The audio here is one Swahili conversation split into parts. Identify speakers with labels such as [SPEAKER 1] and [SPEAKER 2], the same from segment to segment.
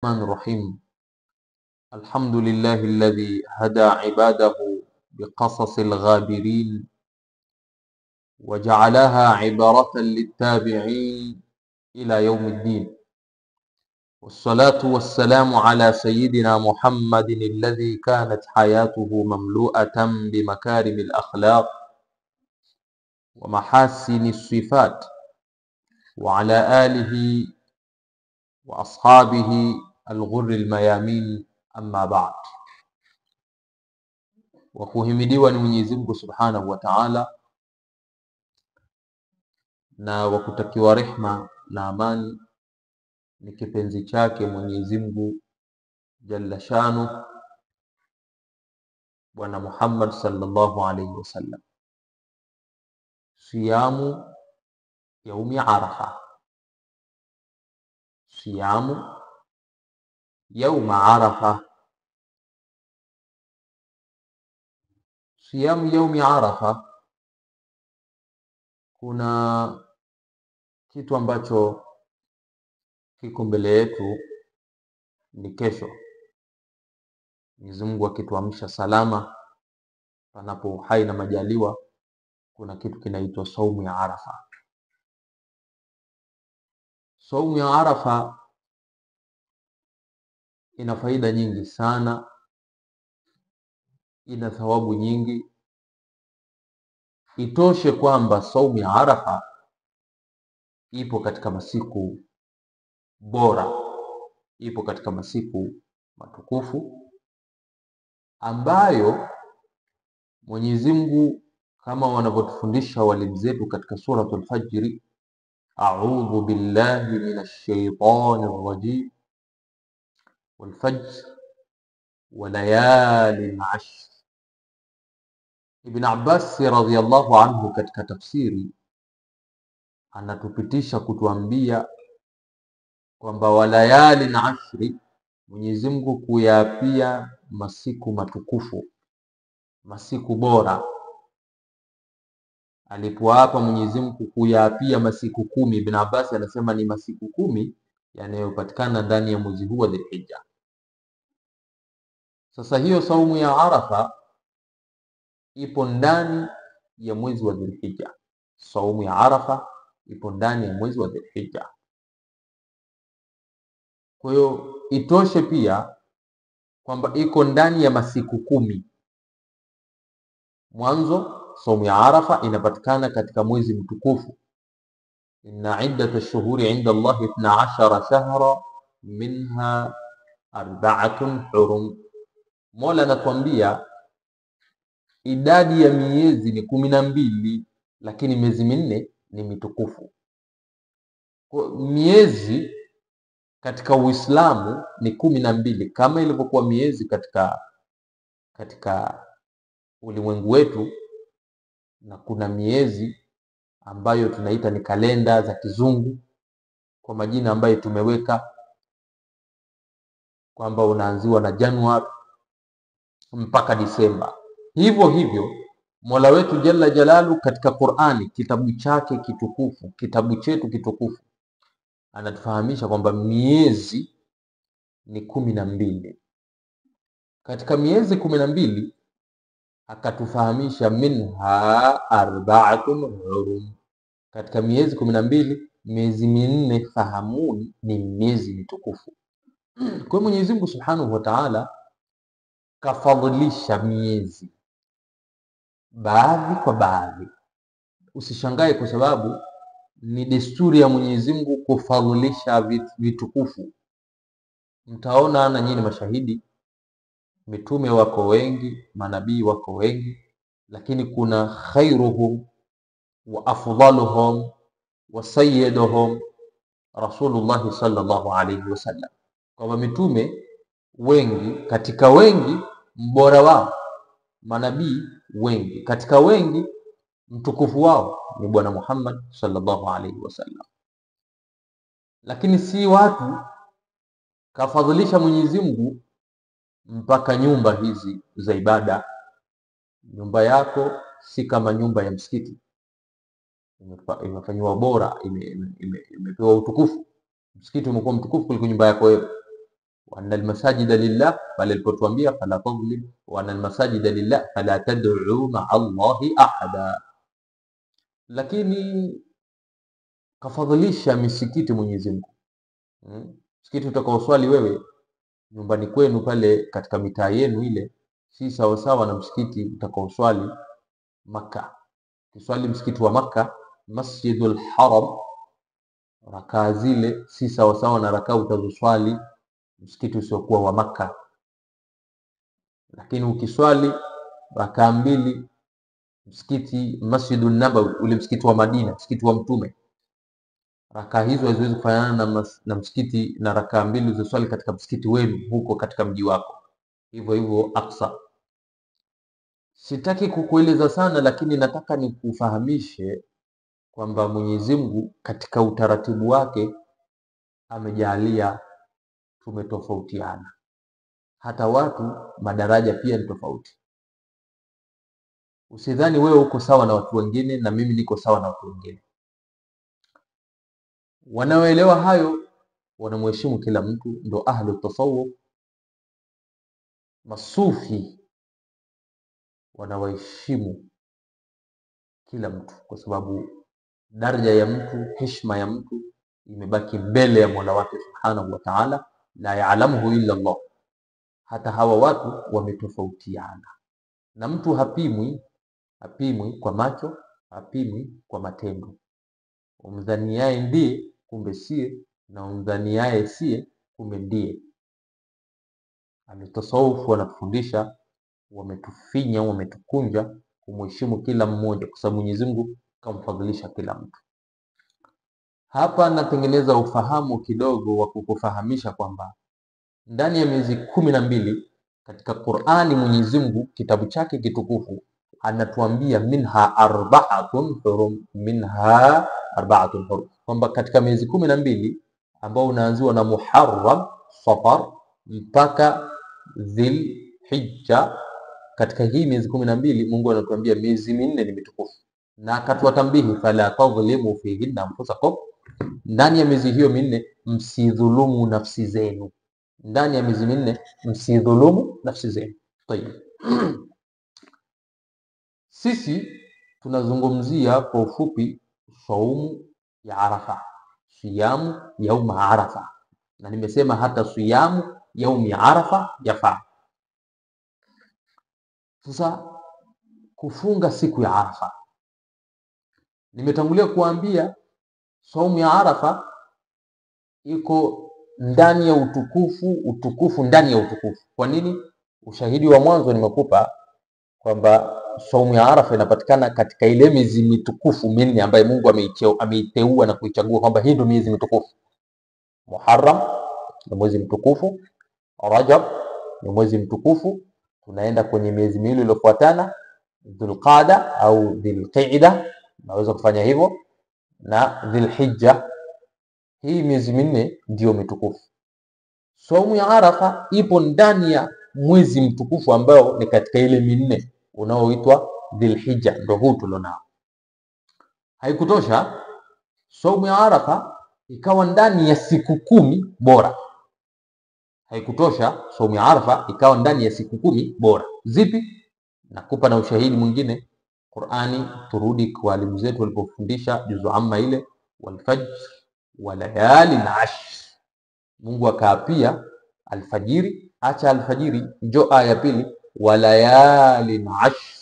[SPEAKER 1] الرحمن الرحيم. الحمد لله الذي هدى عباده بقصص الغابرين وجعلها عبرة للتابعين إلى يوم الدين، والصلاة والسلام على سيدنا محمد الذي كانت حياته مملوءة بمكارم الأخلاق ومحاسن الصفات، وعلى آله وأصحابه الغر الميامين. أما بعد. Wakuhimidiwa ni Mwenyezi Mungu Subhanahu wa Ta'ala, na wakutakiwa rehma na amani ni kipenzi chake Mwenyezi Mungu Jalla Shanu, Bwana Muhammad sallallahu alayhi wasallam. Siyamu yaumi Arafa, siyamu yauma Arafa. Siyamu yaumi Arafa, kuna kitu ambacho kiko mbele yetu, ni kesho. Mwenyezi Mungu akituamsha salama, panapo uhai na majaliwa, kuna kitu kinaitwa saumu ya Arafa. Saumu ya Arafa ina faida nyingi sana, ina thawabu nyingi. Itoshe kwamba saumu ya Arafa ipo katika masiku bora, ipo katika masiku matukufu ambayo Mwenyezi Mungu kama wanavyotufundisha walimu zetu katika suratul Fajr, a'udhu billahi minash shaitanir rajim, wal fajr wa layalin 'ashr. Ibn Abbas radhiyallahu anhu katika tafsiri anatupitisha kutuambia kwamba walayalin 'ashri, Mwenyezi Mungu kuyapia masiku matukufu, masiku bora. Alipoapa Mwenyezi Mungu kuyapia masiku 10, Ibn Abbas anasema ni masiku 10 yanayopatikana ndani ya mwezi huu wa Dhulhijja. Sasa hiyo saumu ya Arafa ipo ndani ya mwezi wa Dhulhijja. Saumu ya Arafa ipo ndani ya mwezi wa Dhulhijja. Kwa hiyo itoshe pia kwamba iko ndani ya masiku 10. Mwanzo saumu ya Arafa inapatikana katika mwezi mtukufu, inna iddatash shuhuri inda Allahi 12 shahra minha 4 hurum. Mola anatuambia idadi ya miezi ni 12, lakini miezi minne ni mitukufu. Kwa miezi katika Uislamu ni 12 kama ilivyokuwa miezi katika ulimwengu wetu, na kuna miezi ambayo tunaita ni kalenda za kizungu kwa majina ambayo tumeweka kwamba unaanziwa na Januari mpaka Disemba. Hivyo hivyo Mola wetu Jalla Jalalu katika Qur'ani, kitabu chake kitukufu, kitabu chetu kitukufu, anatufahamisha kwamba miezi ni 12. Katika miezi 12 akatufahamisha minha 4 hurum. Katika miezi 12, miezi minne fahamuni ni miezi mitukufu. Kwa Mwenyezi Mungu Subhanahu wa Ta'ala kafadhilisha miezi baadhi kwa baadhi. Usishangae kwa sababu ni desturi ya Mwenyezi Mungu kufadhilisha vitukufu. Mtaona na nyinyi mashahidi, mitume wako wengi, manabii wako wengi, lakini kuna khairuhum wa afdaluhum wa sayyiduhum Rasulullah sallallahu alayhi wasallam. Kwa mitume wengi, katika wengi mbora wao, manabii wengi, katika wengi mtukufu wao ni Bwana Muhammad sallallahu alayhi wasallam. Lakini si watu kafadhilisha Mwenyezi Mungu mpaka nyumba hizi za ibada. Nyumba yako si kama nyumba ya msikiti, imefanywa bora, imepewa utukufu. Msikiti umekuwa mtukufu kuliko nyumba yako wewe. wa anna almasajida lillah, pale alipotuambia fala tadhlim, wa anna almasajida lillah fala tad'u ma'a Allahi ahada. Lakini kafadhilisha misikiti Mwenyezi Mungu. Msikiti utakaoswali wewe nyumbani kwenu pale katika mitaa yenu ile si sawa sawa na msikiti utakaoswali Makka. Kiswali msikiti wa Makka, Masjidul Haram, rakaa zile si sawa sawa na rakaa utazoswali msikiti usiokuwa wa Makka. Lakini ukiswali rakaa mbili msikiti Masjidun Nabawi, ule msikiti wa Madina, msikiti wa Mtume, rakaa hizo haziwezi kufanana na msikiti na rakaa mbili uzoswali katika msikiti wenu huko katika mji wako. Hivyo hivyo Aqsa. Sitaki kukueleza sana, lakini nataka nikufahamishe kwamba Mwenyezi Mungu katika utaratibu wake amejalia tumetofautiana. Hata watu madaraja pia ni tofauti. Usidhani wewe uko sawa na watu wengine na mimi niko sawa na watu wengine. Wanaoelewa hayo wanamheshimu kila mtu, ndo ahlu tasawuf. Masufi wanawaheshimu kila mtu kwa sababu daraja ya mtu, heshima ya mtu imebaki mbele ya Mola wake Subhanahu wa Ta'ala, la ya'lamuhu illa Allah. Hata hawa watu wametofautiana, na mtu hapimwi kwa macho, hapimwi kwa matendo. Umdhaniaye ndiye kumbe sie, na umdhaniaye sie kumbe ndiye. Alitasawufu wanatufundisha, wametufinya, wametukunja kumheshimu kila mmoja kwa sababu Mwenyezi Mungu kamfadhilisha kila mtu. Hapa natengeneza ufahamu kidogo wa kukufahamisha kwamba ndani ya miezi 12 katika Qur'ani Mwenyezi Mungu kitabu chake kitukufu anatuambia minha arba'atun hurum, kwamba katika miezi 12 ambao unaanziwa na Muharram, Safar mpaka Dhulhijja, katika hii miezi 12 Mungu anatuambia miezi minne ni mitukufu, na akatuwatambihi fala tadhlimu fihinna anfusakum, ndani ya miezi hiyo minne msidhulumu nafsi zenu. Ndani ya miezi minne msidhulumu nafsi zenu. Tayeb. Sisi tunazungumzia kwa ufupi saumu ya Arafa, siyamu yauma Arafa, na nimesema hata siyamu yaumi Arafa yafaa. Sasa kufunga siku ya Arafa, nimetangulia kuambia saumu ya Arafa iko ndani ya utukufu ndani ya utukufu. Kwa nini? Ushahidi wa mwanzo nimekupa kwamba saumu ya Arafa inapatikana katika ile miezi mitukufu minne ambayo Mungu ameiteua na kuichagua kwamba hii ndio miezi mitukufu. Muharram ni mwezi mtukufu, Rajab ni mwezi mtukufu, tunaenda kwenye miezi miwili iliyofuatana, Dhulqaada au Dhulqaida, naweza kufanya hivyo, na Dhulhijja. Hii miezi minne ndio mitukufu. Saumu ya Arafa ipo ndani ya mwezi mtukufu ambao ni katika ile minne unaoitwa Dhulhijja, ndio huu tulionao. Haikutosha saumu ya Arafa ikawa ndani ya siku 10 bora. Haikutosha saumu ya Arafa ikawa ndani ya siku 10 bora. Zipi? Nakupa na ushahidi mwingine. Qur'ani, turudi kwa walimu zetu walipofundisha juzu amma ile, walfajr wa layalin ashr. Mungu akaapia alfajiri, acha alfajiri, njoo aya pili, wa layalin ashr.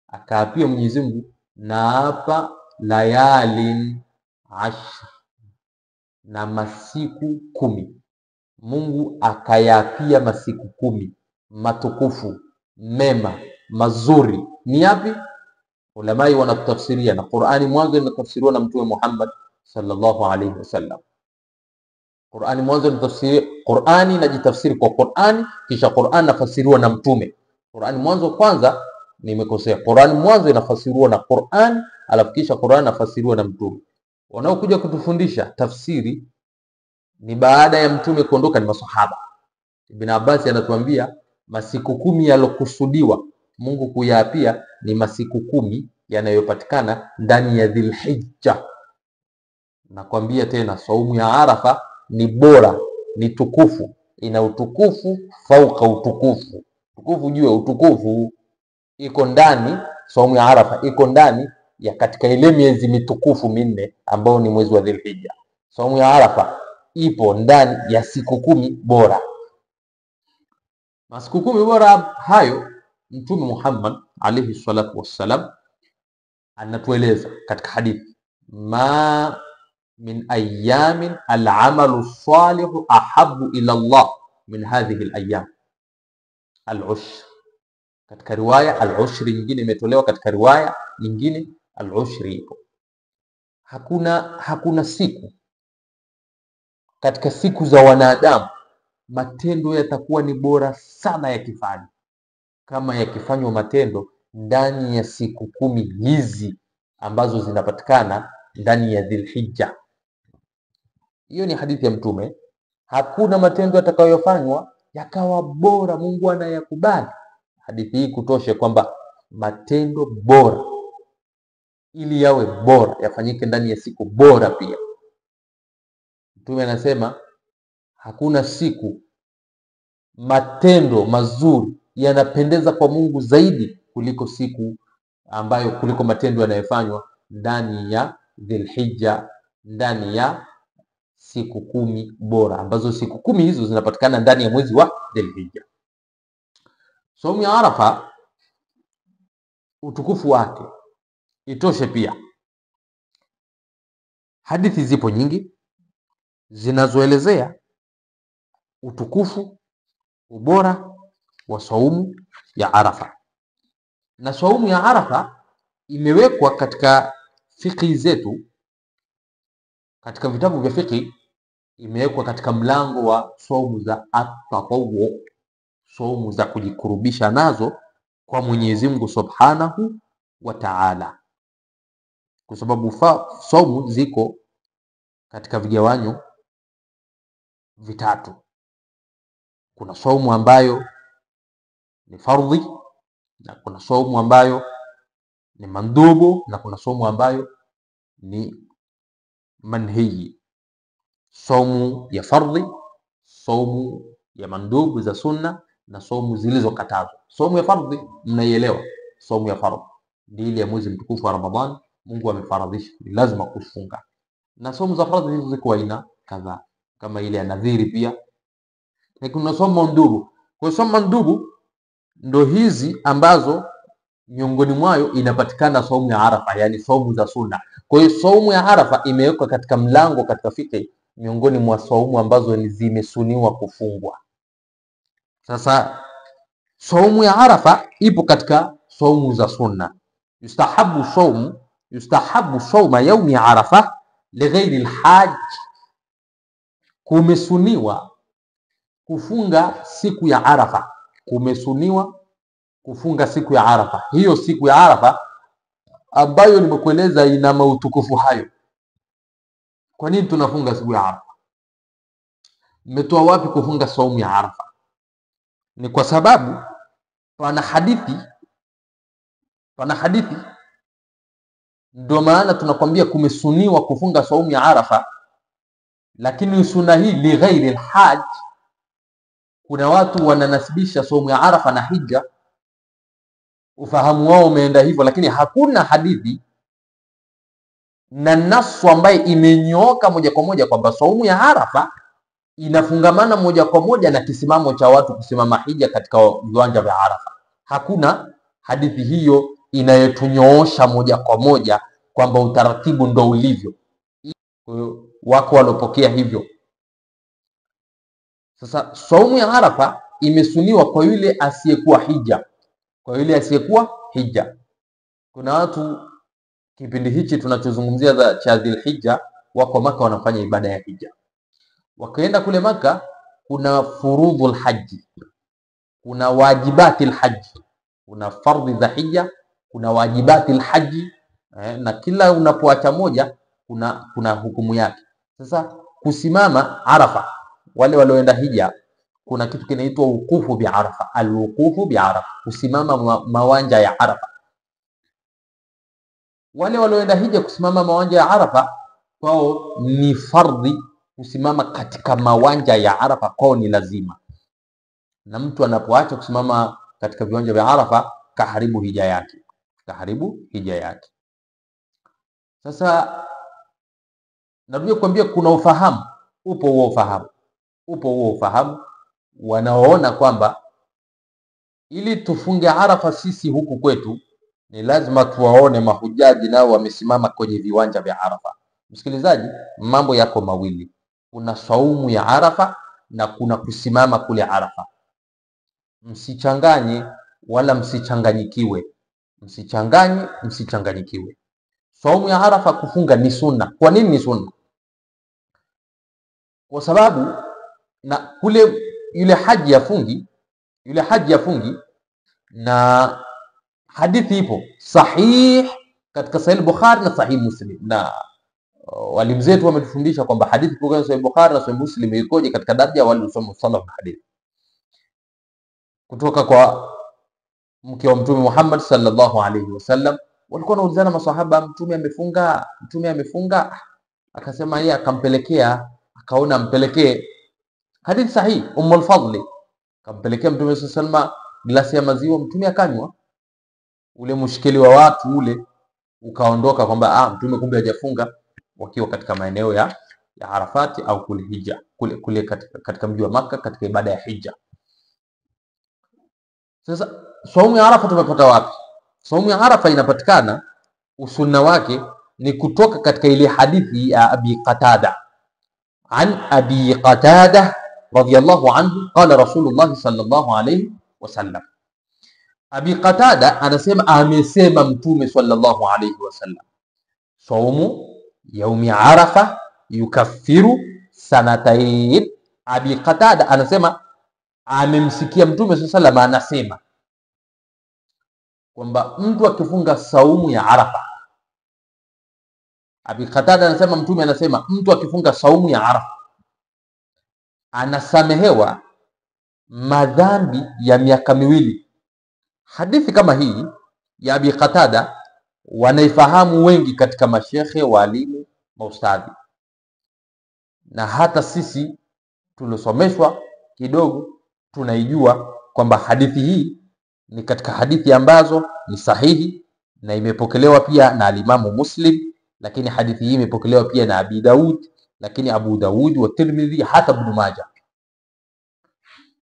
[SPEAKER 1] Akaapia Mwenyezi Mungu na hapa layalin ashr, na masiku 10. Mungu akayapia masiku 10 matukufu, mema, mazuri. Ni yapi? Ulamai wanatafsiria, na Qur'ani mwanzo inatafsiriwa na Mtume Muhammad sallallahu alayhi wasallam. Qur'ani mwanzo inatafsiriwa, Qur'ani inajitafsiri kwa Qur'ani, kisha Qur'ani inafasiriwa na Mtume. Qur'ani mwanzo, kwanza nimekosea, Qur'ani mwanzo inafasiriwa na Qur'ani, alafu kisha Qur'ani inafasiriwa na Mtume. Wanaokuja kutufundisha tafsiri ni baada ya Mtume kuondoka, ni masahaba. Ibn Abbas anatuambia masiku 10 yalokusudiwa Mungu kuyaapia ni masiku 10 yanayopatikana ndani ya Dhulhijja. Nakwambia tena, saumu ya Arafa ni bora, ni tukufu, ina utukufu fauka utukufu, utukufu juu ya utukufu. Iko ndani, saumu ya Arafa iko ndani ya katika ile miezi mitukufu minne ambao ni mwezi wa Dhulhijja. Saumu ya Arafa ipo ndani ya siku 10 bora. Masiku 10 bora hayo Mtume Muhammad alayhi salatu wassalam anatueleza katika hadithi, ma min ayamin al-amalu salihu ahabbu ila Allah min hadhihi al-ayyam al-ushr. Katika riwaya al-ushri nyingine imetolewa, katika riwaya nyingine al-ushri ipo. Hakuna siku katika siku za wanadamu matendo yatakuwa ni bora sana yakifanywa kama yakifanywa matendo ndani ya siku 10 hizi ambazo zinapatikana ndani ya Dhulhijja. Hiyo ni hadithi ya Mtume. Hakuna matendo yatakayofanywa yakawa bora Mungu anayakubali. Hadithi hii kutoshe kwamba matendo bora ili yawe bora yafanyike ndani ya siku bora pia. Mtume anasema hakuna siku matendo mazuri yanapendeza kwa Mungu zaidi kuliko matendo yanayofanywa ndani ya Dhulhijja, ndani ya siku 10 bora, ambazo siku 10 hizo zinapatikana ndani ya mwezi wa Dhulhijja. Saumu ya Arafa utukufu wake itoshe pia. Hadithi zipo nyingi zinazoelezea utukufu, ubora wa saumu ya Arafa. Na saumu ya Arafa imewekwa katika fiqh zetu, katika vitabu vya fiqh imewekwa katika mlango wa saumu za at-tatawwu, saumu za kujikurubisha nazo kwa Mwenyezi Mungu Subhanahu wa Ta'ala, kwa sababu saumu ziko katika vigawanyo vitatu. Kuna saumu ambayo ni fardhi, na kuna saumu ambayo ni mandubu, na kuna saumu ambayo ni manhi. Saumu ya fardhi, saumu ya mandubu za sunna, na saumu zilizokatazwa. Saumu ya fardhi mnaielewa, saumu ya fardhi ni ile ya mwezi mtukufu wa Ramadhani, Mungu amefaradhisha lazima kufunga. Na saumu za fardhi hizo ziko aina kadhaa, kama ile ya nadhiri pia. Na kuna saumu mandubu. Kwa saumu mandubu ndo hizi ambazo miongoni mwayo inapatikana saumu ya Arafa, yani saumu za sunna. Kwa hiyo saumu ya Arafa imewekwa katika mlango katika fiqh miongoni mwa saumu ambazo zimesuniwa kufungwa. Sasa saumu ya Arafa ipo katika saumu za sunna. Yustahabu sauma yaumi Arafa lighairi alhajj, kumesuniwa kufunga siku ya Arafa, kumesuniwa kufunga siku ya Arafa. Hiyo siku ya Arafa ambayo nimekueleza ina mautukufu hayo. Kwa nini tunafunga siku ya Arafa? Mmetoa wapi kufunga saumu ya Arafa? Ni kwa sababu pana hadithi ndio maana tunakwambia kumesuniwa kufunga saumu ya Arafa. Lakini sunna hii li ghairi alhajj, kuna watu wananasibisha saumu ya Arafa na hija, ufahamu wao umeenda hivyo, lakini hakuna hadithi na nasu ambaye imenyooka moja kwa moja kwamba saumu ya Arafa inafungamana moja kwa moja na kisimamo cha watu kusimama hija katika viwanja vya Arafa. Hakuna hadithi hiyo inayotunyoosha moja kwa moja kwamba utaratibu ndo ulivyo. Wako walopokea hivyo. Sasa saumu ya Arafa imesuniwa kwa yule asiyekuwa hija, Kuna watu kipindi hichi tunachozungumzia cha Dhulhijja wako Maka wanafanya ibada ya hija. Wakaenda kule Maka, kuna furudhul haji, kuna wajibatil haji, kuna fardhi za hija, kuna wajibatil haji, na kila unapoacha moja kuna hukumu yake. Sasa kusimama Arafa, wale walioenda hija, kuna kitu kinaitwa wukufu bi Arafa, alwukufu bi Arafa, kusimama mawanja ya Arafa. Wale walioenda hija kusimama mawanja ya Arafa kwao ni fardhi kusimama katika mawanja ya Arafa kwao ni lazima, na mtu anapoacha kusimama katika viwanja vya Arafa kaharibu hija yake, kaharibu hija yake. Sasa narudia kuambia kuna ufahamu, upo huo ufahamu wanaoona kwamba ili tufunge Arafa sisi huku kwetu ni lazima tuwaone mahujaji nao wamesimama kwenye viwanja vya Arafa. Msikilizaji, mambo yako mawili, kuna saumu ya Arafa na kuna kusimama kule Arafa. Msichanganye wala msichanganyikiwe, msichanganyikiwe. Saumu ya Arafa kufunga ni sunna. Kwa nini ni sunna? Kwa sababu na kule yule haji yafungi, na hadithi ipo sahih katika Sahih Bukhari na Sahih Muslim, na walimu zetu wametufundisha kwamba hadithi kwa Sahih Bukhari na Sahih Muslim ikoje katika daraja waliosoma sallallahu na hadithi kutoka kwa mke wa Mtume Muhammad sallallahu alaihi wasallam. Walikuwa wanaulizana maswahaba, mtume amefunga, akasema yeye akampelekea, akaona ampelekee. Hadithi sahihi, Ummul Fadli akampelekea Mtume sallallahu alaihi wasallam glasi ya maziwa, Mtume akanywa. Ule mushkili wa watu ule ukaondoka kwamba mtume kumbe hajafunga, wakiwa katika maeneo ya Arafati au kule hija kule katika mji wa Makka katika ibada ya hija. Sasa saumu ya Arafa tumepata wapi? Saumu ya Arafa inapatikana, usunna wake ni kutoka katika ile hadithi ya Abi Qatada. An Abi Qatada radhiyallahu anhu qala Rasulullah sallallahu alayhi wasallam. Abi Qatada anasema, amesema Mtume sallallahu alayhi wasallam, saumu yaumi Arafa yukaffiru sanatayn. Abi Qatada anasema amemsikia Mtume sallallahu alayhi wasallam anasema kwamba mtu akifunga saumu ya Arafa, Abi Qatada anasema Mtume anasema mtu akifunga saumu ya Arafa anasamehewa madhambi ya miaka miwili. Hadithi kama hii ya Abi Qatada wanaifahamu wengi katika mashekhe, walimu, maustadhi, na hata sisi tuliosomeshwa kidogo tunaijua kwamba hadithi hii ni katika hadithi ambazo ni sahihi na imepokelewa pia na Alimamu Muslim, lakini hadithi hii imepokelewa pia na Abi Daud, lakini Abu Daud wa Tirmidhi, hata Ibn Majah.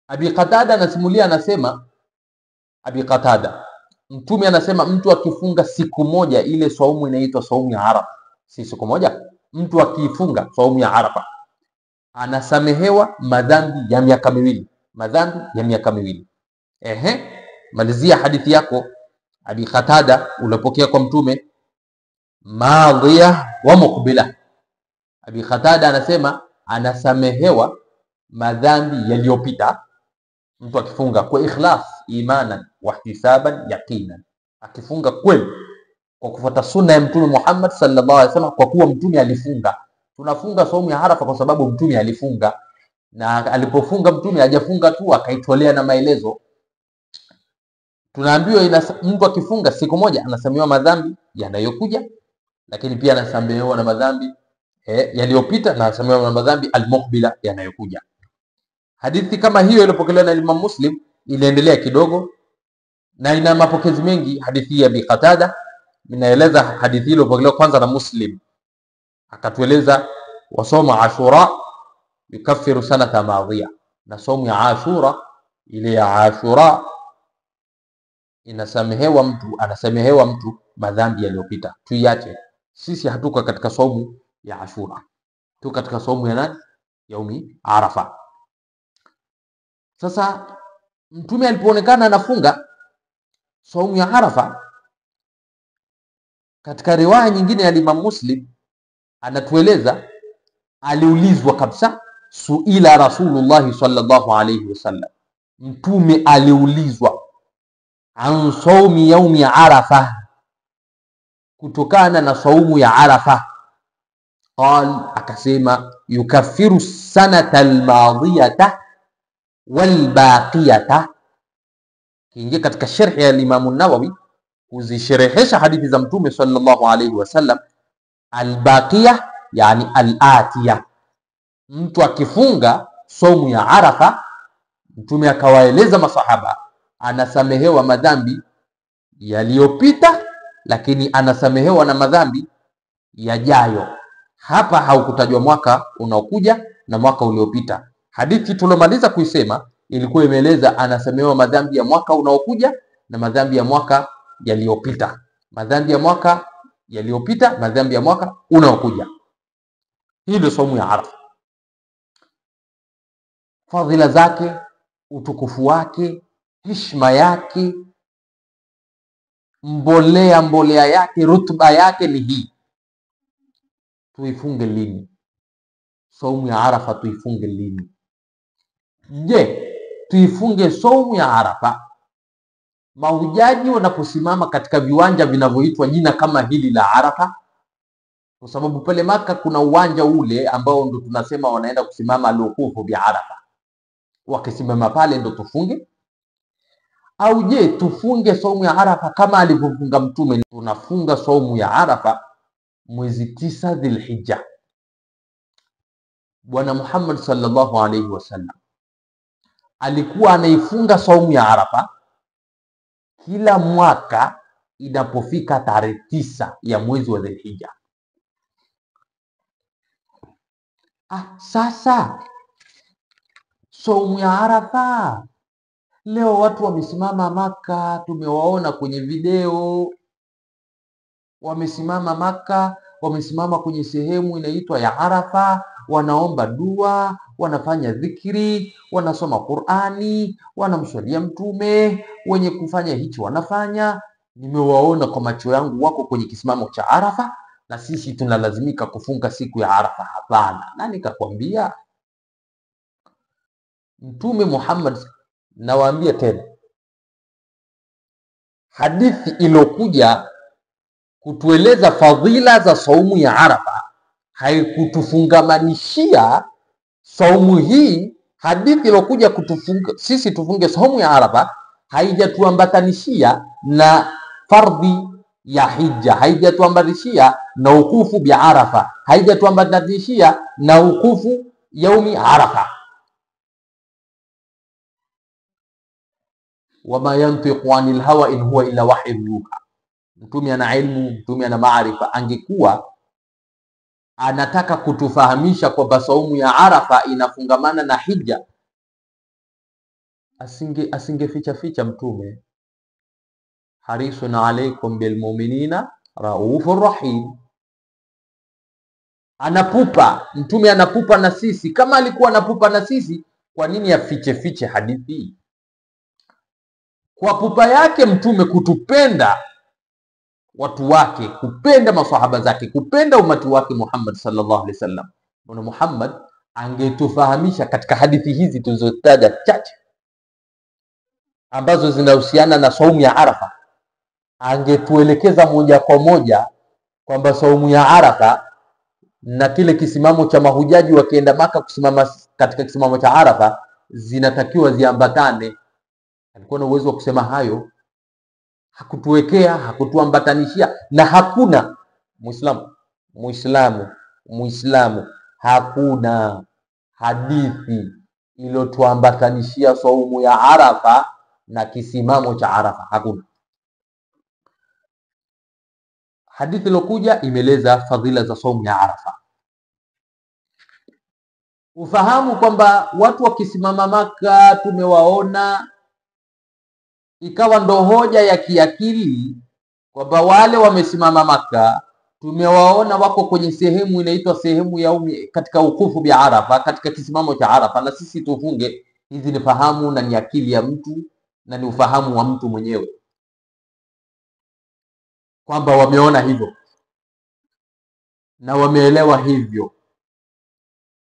[SPEAKER 1] Abi Qatada anasimulia, anasema Abi Qatada, Mtume anasema mtu akifunga siku moja, ile saumu inaitwa saumu ya Arafa, si siku moja, mtu akifunga saumu ya Arafa anasamehewa madhambi ya miaka miwili. Malizia hadithi yako Abi Qatada ulopokea kwa Mtume, madhiya wa muqbila. Abi Qatada anasema anasamehewa madhambi yaliyopita mtu akifunga kwa ikhlas, imanan wa ihtisaban, yaqinan, akifunga kweli kwa kufuata sunna ya Mtume Muhammad sallallahu alaihi wasallam, kwa kuwa Mtume alifunga. Tunafunga saumu ya Arafa kwa sababu Mtume alifunga, na alipofunga Mtume hajafunga tu akaitolea na maelezo. Tunaambiwa mtu akifunga siku moja anasamehewa madhambi yanayokuja, lakini pia anasamehewa na madhambi yaliyopita, na anasamehewa na madhambi al-muqbila yanayokuja. Hadithi kama hiyo iliyopokelewa na Imam Muslim iliendelea kidogo na ina mapokezi mengi. Hadithi ya Abi Qatada inaeleza, hadithi ile iliyopokelewa kwanza na Muslim, akatueleza wasoma Ashura yukaffiru sanata madhiya, na somu ya Ashura, ile ya Ashura anasamehewa mtu madhambi yaliyopita. Tuiache sisi, hatuko katika somu ya Ashura, tu katika somu ya nani? Yaumi Arafa. Sasa Mtume alipoonekana anafunga saumu ya Arafa, katika riwaya nyingine ya Imam Muslim anatueleza, aliulizwa kabisa, suila Rasulullah sallallahu alayhi wasallam, Mtume aliulizwa an saumi yaumi Arafa, kutokana na saumu ya Arafa. Akasema yukaffiru sanata almadiyata walbaqiyata. Kiingia katika sharhi ya Imam an-Nawawi kuzisherehesha hadithi za Mtume sallallahu alayhi wasallam, albaqiya yani al-atiya, mtu akifunga saumu ya Arafa, Mtume akawaeleza masahaba, anasamehewa madhambi yaliyopita, lakini anasamehewa na madhambi yajayo. Hapa haukutajwa mwaka unaokuja na mwaka uliopita. Hadithi tulomaliza kuisema ilikuwa imeeleza anasamehewa madhambi ya mwaka unaokuja na madhambi ya mwaka yaliyopita. Madhambi ya mwaka yaliyopita, madhambi ya mwaka unaokuja. Hii ndio saumu ya Arafa. Fadhila zake, utukufu wake, heshima yake, mbolea yake, rutuba yake ni hii. Tuifunge lini? Saumu ya Arafa tuifunge lini? Je, tuifunge saumu ya Arafa mahujaji wanaposimama katika viwanja vinavyoitwa jina kama hili la Arafa? Kwa sababu pale Maka kuna uwanja ule ambao ndo tunasema wanaenda kusimama al-wuqufu bi Arafa. Wakisimama pale ndo tufunge? Au je, tufunge saumu ya Arafa kama alivyofunga Mtume? Tunafunga saumu ya Arafa mwezi 9 Dhulhijja. Bwana Muhammad sallallahu alaihi wasallam alikuwa anaifunga saumu ya Arafa kila mwaka inapofika tarehe 9 ya mwezi wa Dhulhijja. Sasa saumu ya Arafa leo watu wamesimama Maka, tumewaona kwenye video, wamesimama Maka, wamesimama kwenye sehemu inaitwa ya Arafa, wanaomba dua, wanafanya dhikri, wanasoma Qur'ani, wanamswalia Mtume, wenye kufanya hichi wanafanya. Nimewaona kwa macho yangu wako kwenye kisimamo cha Arafa, na sisi tunalazimika kufunga siku ya Arafa. Hapana. Nani kakwambia? Mtume Muhammad, nawaambia tena, hadithi iliyokuja kutueleza fadhila za saumu ya Arafa haikutufungamanishia saumu hii. Hadithi iliyokuja kutufunga sisi tufunge saumu ya Arafa haijatuambatanishia na fardhi ya hija, haijatuambatanishia na ukufu bi Arafa, haijatuambatanishia na ukufu yaumi Arafa. Wama yantiqu anil hawa in huwa illa wahyun yuha. Mtume ana ilmu, Mtume ana maarifa. Angekuwa anataka kutufahamisha kwamba saumu ya Arafa inafungamana na hija, asingeficha ficha Mtume. Harisun alaykum bil mu'minina raufur rahim. Anapupa Mtume, anapupa na sisi. Kama alikuwa anapupa na sisi, kwa nini afiche hadithi? Kwa pupa yake Mtume kutupenda watu wake, kupenda masahaba zake, kupenda umati wake Muhammad sallallahu alaihi wasallam, Bwana Muhammad angetufahamisha katika hadithi hizi tulizotaja chache ambazo zinahusiana na saumu ya Arafa. Angetuelekeza moja kwa moja kwamba saumu ya Arafa na kile kisimamo cha mahujaji wakienda Maka kusimama katika kisimamo cha Arafa zinatakiwa ziambatane. Alikuwa na uwezo wa kusema hayo. Hakutuwekea, hakutuambatanishia, na hakuna Muislamu hakuna hadithi iliyotuambatanishia saumu ya Arafa na kisimamo cha Arafa. Hakuna hadithi iliyokuja imeeleza fadhila za saumu ya Arafa. Ufahamu kwamba watu wakisimama Maka tumewaona, ikawa ndo hoja ya kiakili kwamba wale wamesimama Maka tumewaona wako kwenye sehemu inaitwa sehemu ya katika ukufu bi Arafa, katika kisimamo cha Arafa, na sisi tufunge. Hizi ni fahamu na ni akili ya mtu na ni ufahamu wa mtu mwenyewe kwamba wameona hivyo na wameelewa hivyo,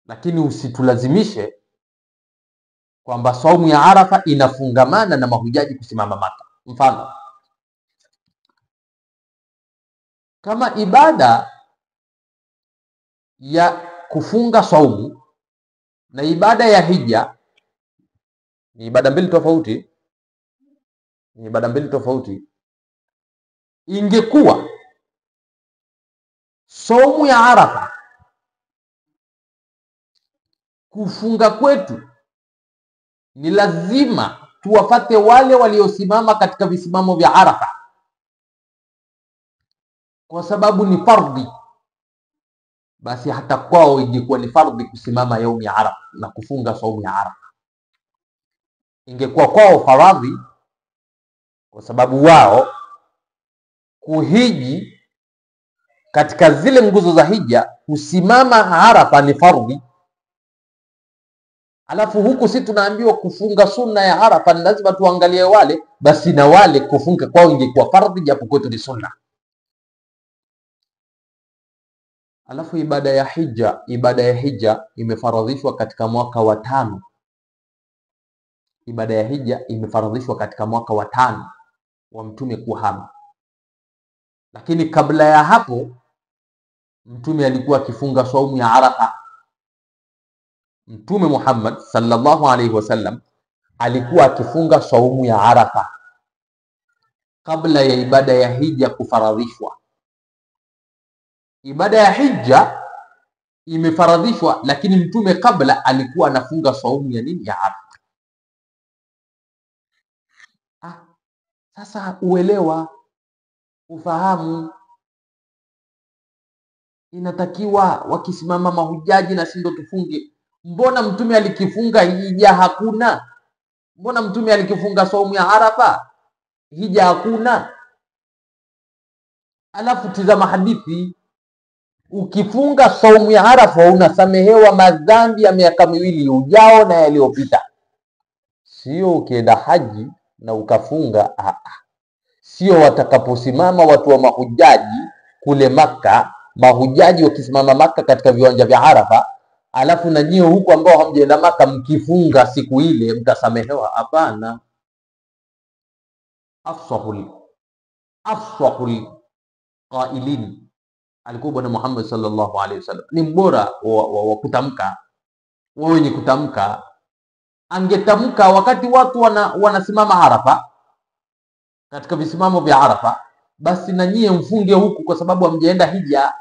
[SPEAKER 1] lakini usitulazimishe kwamba saumu ya Arafa inafungamana na mahujaji kusimama Maka. Mfano, kama ibada ya kufunga saumu na ibada ya hija ni ibada mbili tofauti, ingekuwa saumu ya Arafa kufunga kwetu ni lazima tuwafate wale waliosimama katika visimamo vya Arafa, kwa sababu ni fardhi. Basi hata kwao ingekuwa ni fardhi kusimama yaumi ya Arafa na kufunga saumu ya Arafa. Ingekuwa kwao faradhi, kwa sababu wao kuhiji katika zile nguzo za hija, kusimama Arafa ni fardhi. Alafu huku si tunaambiwa kufunga sunna ya Arafa ni lazima tuangalie wale, basi na wale kufunga kwao ingekuwa fardhi, japo kwetu ni sunna. Alafu ibada ya hija imefaradhishwa katika mwaka wa 5. Ibada ya hija imefaradhishwa katika mwaka wa 5 wa mtume kuhama. Lakini kabla ya hapo mtume alikuwa akifunga saumu ya Arafa. Mtume Muhammad sallallahu alaihi wasallam alikuwa akifunga saumu ya Arafa kabla ya ibada ya hija kufaradhishwa. Ibada ya hija imefaradhishwa, lakini mtume kabla alikuwa anafunga saumu ya nini? Ya Arafa. Sasa uelewa, ufahamu, inatakiwa wakisimama mahujaji na sindo tufunge. Mbona mtume alikifunga hija hakuna? Mbona mtume alikifunga saumu ya Arafa hija hakuna? Alafu tizama hadithi, ukifunga saumu ya Arafa unasamehewa madhambi ya miaka 2 ujao na yaliyopita. Sio ukienda haji na ukafunga. Sio watakaposimama watu wa mahujaji kule Maka, mahujaji wakisimama Maka katika viwanja vya Arafa, alafu na nyie huko ambao hamjaenda Maka mkifunga siku ile mtasamehewa. Hapana. Afsahul qailin alikuwa Bwana Muhammad sallallahu alaihi wasallam, ni mbora wa kutamka, wenye kutamka. Angetamka wakati watu wanasimama Arafa, katika visimamo vya Arafa, basi na nyie mfunge huku kwa sababu hamjaenda hija.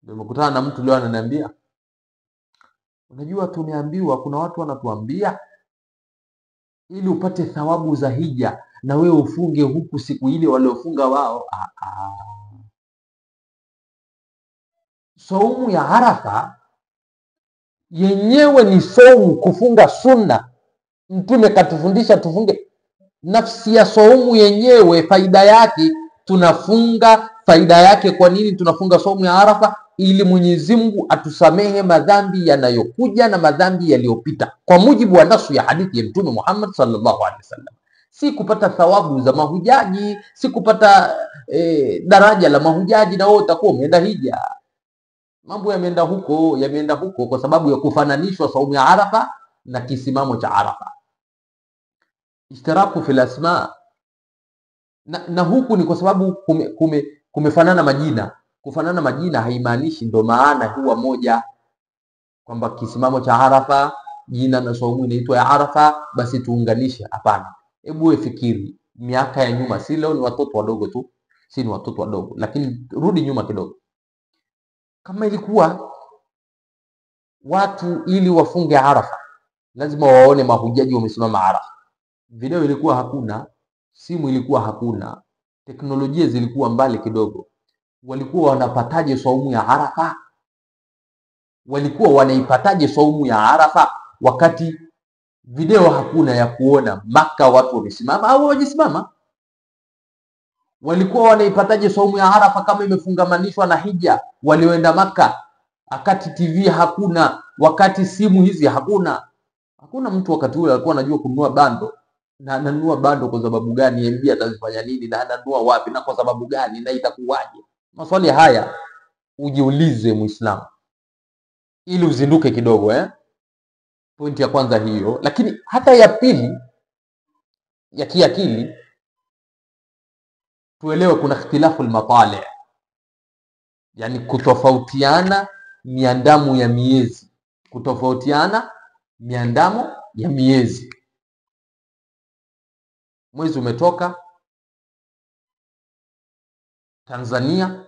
[SPEAKER 1] Nimekutana na mtu leo ananiambia, unajua tumeambiwa, kuna watu wanatuambia ili upate thawabu za hija na wewe ufunge huku siku ile waliofunga wao. Saumu ya Arafa yenyewe ni saumu, kufunga sunna. Mtume katufundisha tufunge. Nafsi ya saumu yenyewe faida yake, tunafunga faida yake. Kwa nini tunafunga saumu ya Arafa? Ili Mwenyezi Mungu atusamehe madhambi yanayokuja na madhambi yaliyopita, kwa mujibu wa nasu ya hadithi ya Mtume Muhammad sallallahu alaihi wasallam. Si kupata thawabu za mahujaji, si kupata daraja la mahujaji na wewe utakuwa umeenda hija. Mambo yameenda huko kwa sababu ya kufananishwa saumu ya Arafa na kisimamo cha Arafa. Ishtiraku fil asma, na huku ni kwa sababu kumefanana majina. Kufanana majina haimaanishi ndo maana huwa moja, kwamba kisimamo cha Arafa jina na saumu inaitwa ya Arafa basi tuunganishe. Hapana. Hebu wewe fikiri miaka ya nyuma, si leo ni watoto wadogo tu, si ni watoto wadogo, lakini rudi nyuma kidogo. Kama ilikuwa watu ili wafunge Arafa lazima waone mahujaji wamesimama Arafa, video ilikuwa hakuna, simu ilikuwa hakuna, teknolojia zilikuwa mbali kidogo, walikuwa wanapataje saumu ya Arafa? Walikuwa wanaipataje saumu ya Arafa wakati video hakuna ya kuona Maka watu wamesimama au hawajisimama? Walikuwa wanaipataje saumu ya Arafa kama imefungamanishwa na hija walioenda Maka, wakati TV hakuna, wakati simu hizi hakuna? Hakuna mtu wakati ule alikuwa anajua kununua bando, na ananunua bando kwa sababu gani? MB atazifanya nini? Na ananunua wapi na kwa sababu gani? Na itakuwaje? Maswali haya ujiulize Muislamu, ili uzinduke kidogo. Pointi ya kwanza hiyo. Lakini hata ya pili ya kiakili, tuelewe kuna ikhtilafu al-matali, yani kutofautiana miandamo ya miezi, kutofautiana miandamo ya miezi. Mwezi umetoka Tanzania,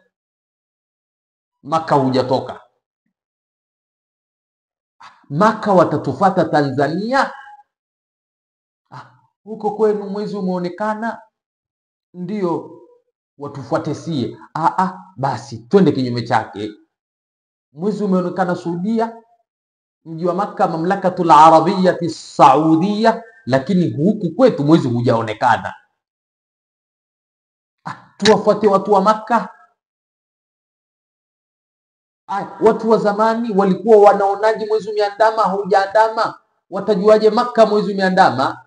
[SPEAKER 1] Maka hujatoka. Maka watatufata Tanzania? Huko kwenu mwezi umeonekana, ndio watufuate sie. Basi twende kinyume chake. Mwezi umeonekana Saudia, mji wa Maka, Mamlakatul Arabiyyati Saudia, lakini huku kwetu mwezi hujaonekana. Tuwafuate watu wa Maka? Watu wa zamani walikuwa wanaonaje mwezi umeandama haujaandama? Watajuaje Maka mwezi umeandama,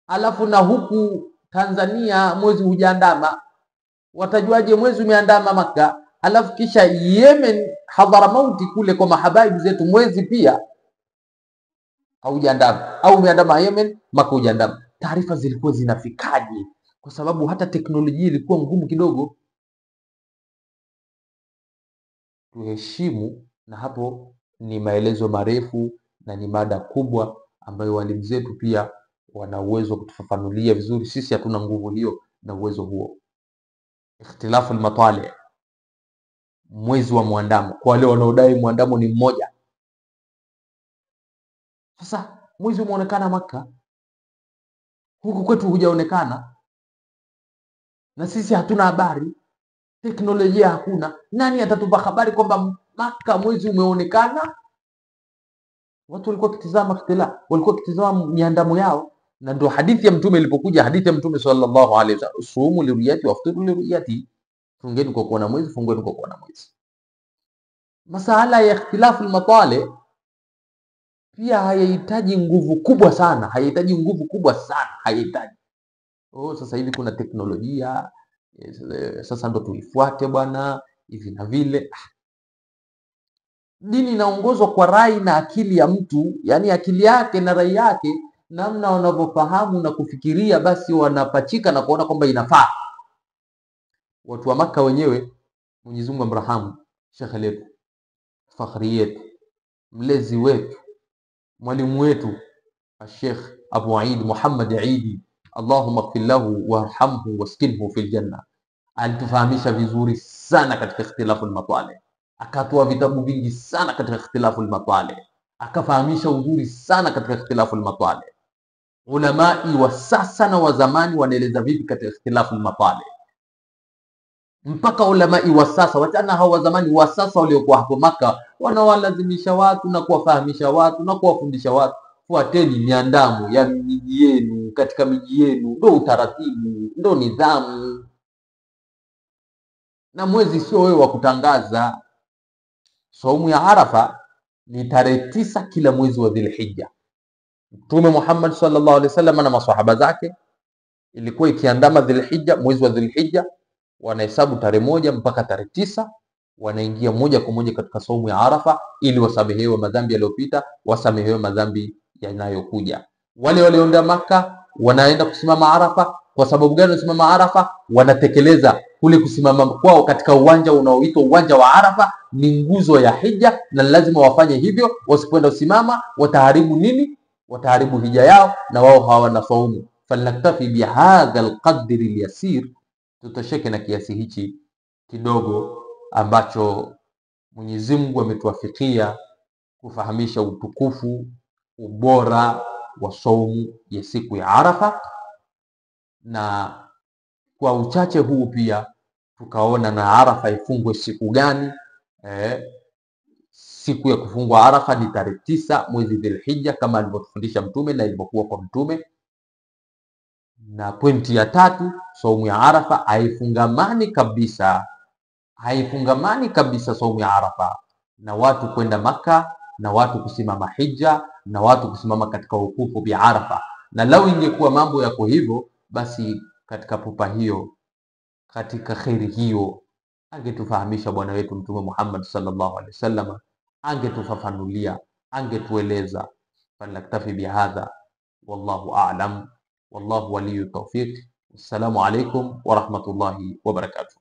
[SPEAKER 1] alafu na huku Tanzania mwezi hujaandama? Watajuaje mwezi umeandama Maka, alafu kisha Yemen Hadharamauti kule kwa mahabaib zetu mwezi pia haujaandama, au umeandama Yemen, Maka hujaandama? Taarifa zilikuwa zinafikaje? Kwa sababu hata teknolojia ilikuwa ngumu kidogo. Tuheshimu, na hapo ni maelezo marefu na ni mada kubwa ambayo walimu zetu pia wana uwezo wa kutufafanulia vizuri. Sisi hatuna nguvu hiyo na uwezo huo. Ikhtilafu al-matali, mwezi wa muandamo, kwa wale wanaodai muandamo ni mmoja. Sasa mwezi umeonekana Maka, huku kwetu hujaonekana, na sisi hatuna habari, teknolojia hakuna. Nani atatupa habari kwamba Maka mwezi umeonekana? Watu walikuwa kitizama walikuwa kitizama miandamo yao, na ndio hadithi ya Mtume ilipokuja, hadithi ya Mtume sallallahu alaihi wasallam, sumu liruyati waftiru liruyati, fungeni kwa kuona mwezi, fungeni kwa kuona mwezi. Masala ya ikhtilafu al-matali pia hayahitaji nguvu kubwa sana, hayahitaji. Sasa hivi kuna teknolojia, sasa ndo tuifuate bwana hivi na vile. Dini inaongozwa kwa rai na akili ya mtu, yani akili yake na rai yake, namna wanavyofahamu na kufikiria, basi wanapachika na kuona kwamba inafaa. Watu wa Maka wenyewe, Mwenyezi Mungu amrahamu shekhe letu, fakhri yetu, mlezi wetu, mwalimu wetu, Sheikh Abu Eid Muhammad Eid, Allahumma ighfir lahu warhamhu waskinhu fil janna, alitufahamisha vizuri sana katika ikhtilafu al-matali. Akatoa vitabu vingi sana katika ikhtilafu al-matali, akafahamisha uzuri sana katika ikhtilafu al-matali. Ulamai wa sasa na wa zamani wanaeleza vipi katika ikhtilafu al-matali, mpaka ulamai wa sasa, wachana hao wa zamani, wa sasa waliokuwa hapo Maka, wanawalazimisha watu na kuwafahamisha watu na kuwafundisha watu, fuateni miandamo ya miji yenu, katika miji yenu, ndio utaratibu, ndio nidhamu, na mwezi sio wewe wa kutangaza. Saumu ya Arafa ni tarehe 9 kila mwezi wa Dhulhijja. Mtume Muhammad sallallahu alaihi wasallam na maswahaba zake ilikuwa ikiandama Dhulhijja, mwezi wa Dhulhijja, wanahesabu tarehe 1 mpaka tarehe 9, wanaingia moja kwa moja katika saumu ya Arafa ili wasamehewe madhambi yaliyopita, wasamehewe madhambi yanayokuja. Wale walioenda Maka wanaenda kusimama Arafa. Kwa sababu gani wanasimama Arafa? Wanatekeleza kule kusimama kwao katika uwanja unaoitwa uwanja wa Arafa, ni nguzo ya hija, na lazima wafanye hivyo. Wasipoenda kusimama wataharibu nini? Wataharibu hija yao, na wao hawana saumu. Falnaktafi bihadha alqadri alyasir, tutosheke na kiasi hichi kidogo ambacho Mwenyezi Mungu ametuafikia kufahamisha utukufu, ubora wa saumu ya siku ya Arafa. Na kwa uchache huu pia tukaona na Arafa ifungwe siku gani. Siku ya kufungwa Arafa ni tarehe 9 mwezi Dhulhijja kama alivyotufundisha Mtume na ilivyokuwa kwa Mtume. Na pointi ya 3, saumu ya Arafa haifungamani kabisa saumu ya Arafa na watu kwenda Maka, na watu kusimama hija, na watu kusimama katika wukufu bi Arafa. Na lau ingekuwa mambo yako hivyo, basi katika pupa hiyo, katika khairi hiyo, angetufahamisha bwana wetu Mtume Muhammad sallallahu alaihi wasallam, angetufafanulia, angetueleza. Falnaktafi bihadha, wallahu a'lam, wallahu waliyut tawfiq. Assalamu alaikum wa rahmatullahi wa barakatuh.